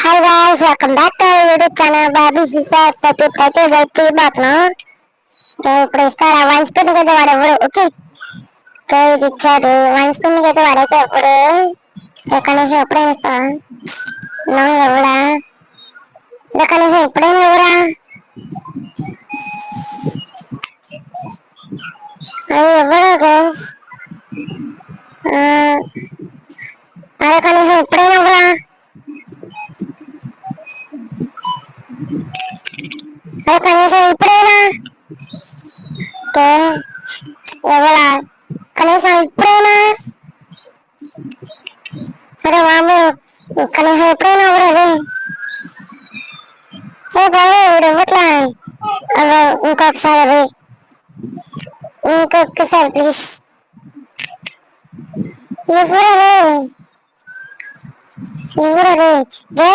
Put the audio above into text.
Hi guys, welcome back to our YouTube channel Baby FIFA అయితే తీయబోతున్నాం. ఇప్పుడు ఇస్తారా one spin అయితే వాడెవడు ఓకే ఇది ఇచ్చాడు. వన్ స్పిన్ అయితే వాడైతే ఎప్పుడు కనీసం ఎప్పుడైనా ఇస్తా నువ్వు ఎవడా కనీసం ఎప్పుడైనా ఎవరా అది ఎవరు గైస్ అదే కనీసం ఎప్పుడైనా ఎవరా అదే కనీసం ఎప్పుడైనా ఎవరా కనీసం ఇప్పుడైనా అరే మామూ కనీసం ఎప్పుడైనా ఎవరు ఏ బాబు ఇప్పుడు ఇవ్వట్లా అదే ఇంకొకసారి ప్లీజ్ ఎవరు ఎవరు జై